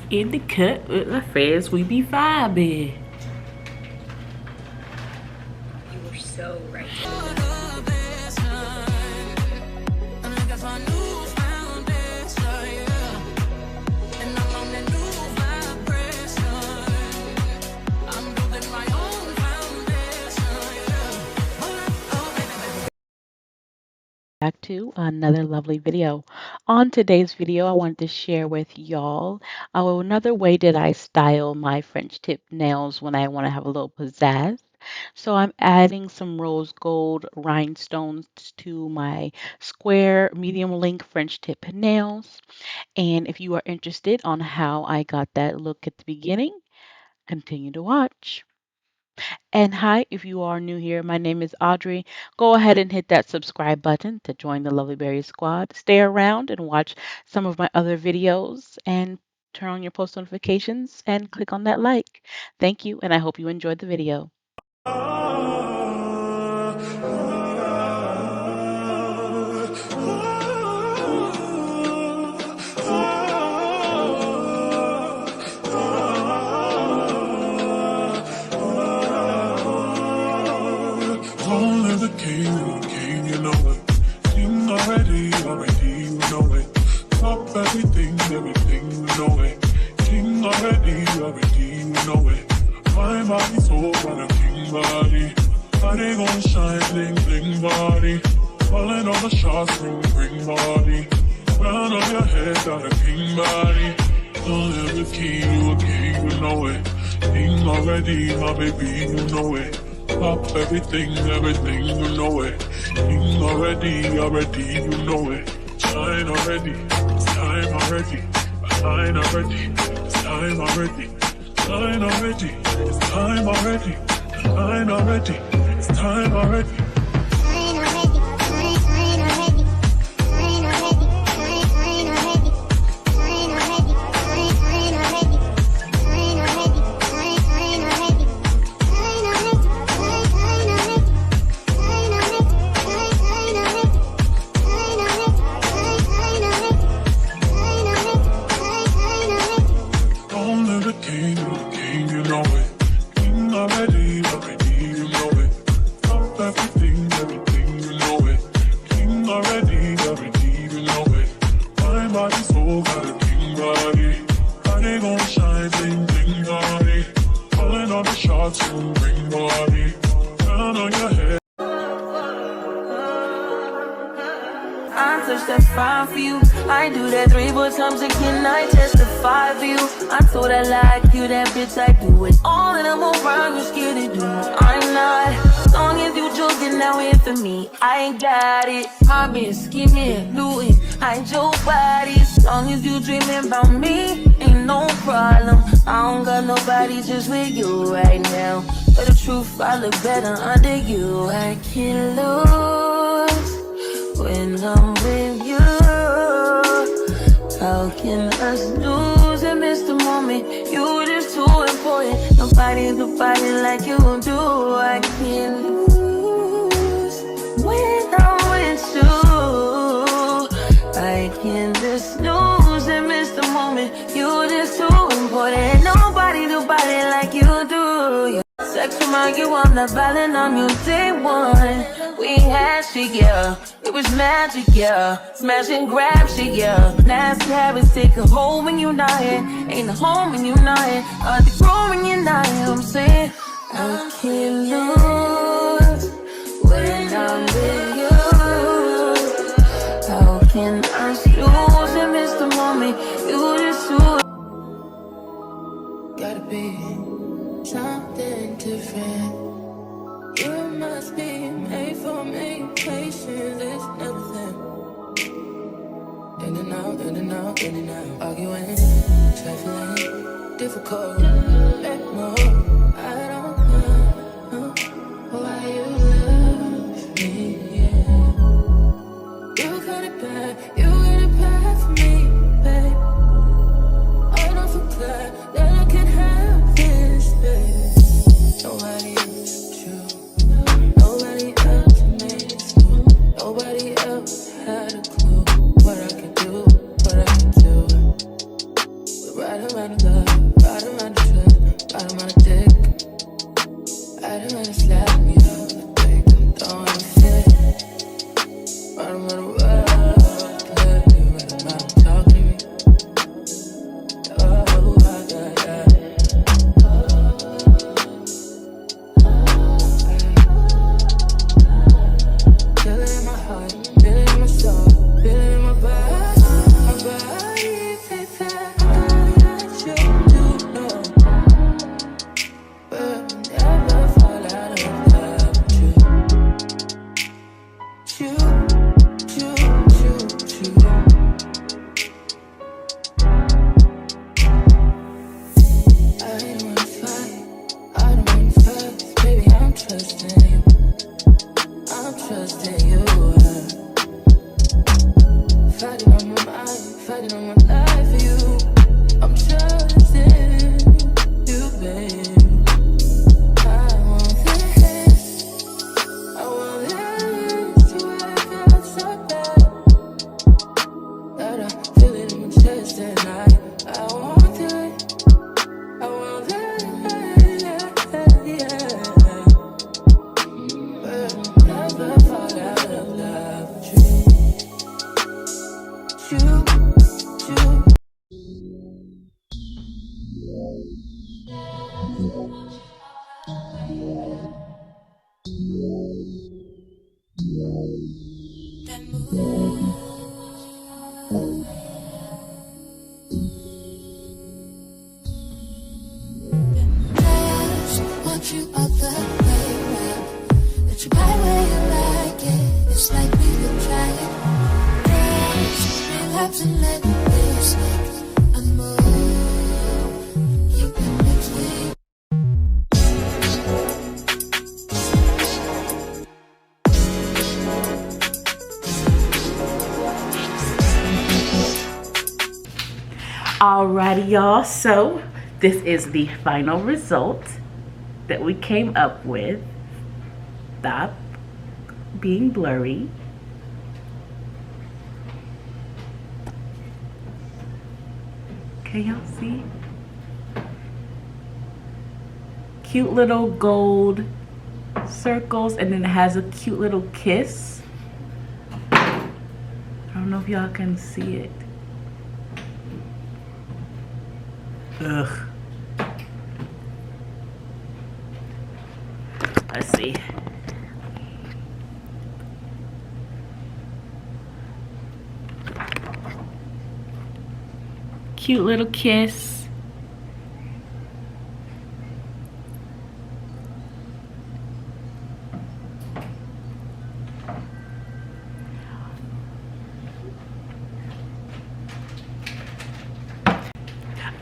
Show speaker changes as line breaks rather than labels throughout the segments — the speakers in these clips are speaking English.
In the cut with my friends, we be vibing.
You were so right.
Back to another lovely video. On today's video, I wanted to share with y'all another way that I style my French tip nails when I want to have a little pizzazz. So I'm adding some rose gold rhinestones to my square medium length French tip nails. And if you are interested on how I got that look at the beginning, continue to watch. And hi, if you are new here, my name is Audrey. Go ahead and hit that subscribe button to join the Lovely Berry Squad. Stay around and watch some of my other videos and turn on your post notifications and click on that like. Thank you, and I hope you enjoyed the video.
King, you know it. King already, you know it. Top everything, you know it. King already, you know it. My body's so on a king body. Body gon' shine, bling, bling body. Calling all the shots, ring body. Crown on your head, got a king body. Don't live with king, you a king, you know it. King already, my baby, you know it. Pop everything, you know it. King already, you know it. Shine already, it's time already. Shine already, it's time already. Shine already, it's time already. Shine already, it's time already. King, you know it. King already, you know it. Top everything, you know it. King already, you know it. My body so got a king body. Body gon' shine, bling, bling body. Calling all the shots, ring body. Crown on your head.
I touch that 5 for you. I do that 3-4 times again. I testify for you. I told her like you, that bitch. I do it all and I'm around. You scared to do it. I'm not. As long as you joking now in for me, I ain't got it. I've been scheming, looting, hide your body. As long as you dreaming about me, ain't no problem. I don't got nobody just with you right now. But the truth, I look better under you. I can't lose when I'm with you. How can us lose and miss the moment? You just too important. Nobody do body like you do. I can't lose when I'm with you. I can just lose and miss the moment. You just too important. Nobody do body like you do. Sex remind you I'm not violent, I'm your day one. We had shit, yeah. It was magic, yeah. Smash and grab shit, yeah. Nasty habits take a hold when you're not here. Ain't a home when you're not here. Hard to grow when you're not here. I'm saying I can't lose when I'm with you. How can I lose and miss the moment? You just do it. Gotta be something different. You must be made for me. Patience is everything. In and out, in and out, in and out. Arguing, trifling, difficult. Let go. I don't know why you love me. Yeah. You got it bad, you got it bad for me, babe. I don't feel glad that I can have this, babe. Nobody else true. Nobody else makes me. Nobody else had a clue what I could do, what I could do. We're right out of love, bottom out of trust, bottom out of dick. I don't wanna slap me out the dick, don't wanna fit. Bottom out of world, let me right about talk to me. Oh, yeah. Feel it in my heart, feel it in my soul, feel it in my body, baby. I should do know, but never fall out of love with you. I don't wanna fight, baby. I'm trusting you. I'm trusting you. Fighting on my mind, fighting on my life for you. I'm trusting you, babe. I want this to work out so bad that I feel it in my chest and I want it. I want it, yeah. But never fall out of love with you. Want you all the way around, but you buy where you like it. It's like we could try it. Dance, relapse and let it slip. I'm more. You can mix me.
Alrighty, y'all. So this is the final result that we came up with. Stop being blurry. Can y'all see? Cute little gold circles, and then it has a cute little kiss. I don't know if y'all can see it. Ugh. Let's see. Cute little kiss.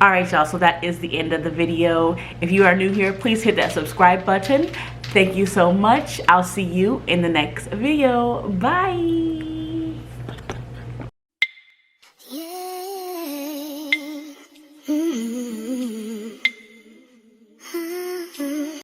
Alright, y'all, so that is the end of the video. If you are new here, please hit that subscribe button. Thank you so much. I'll see you in the next video. Bye.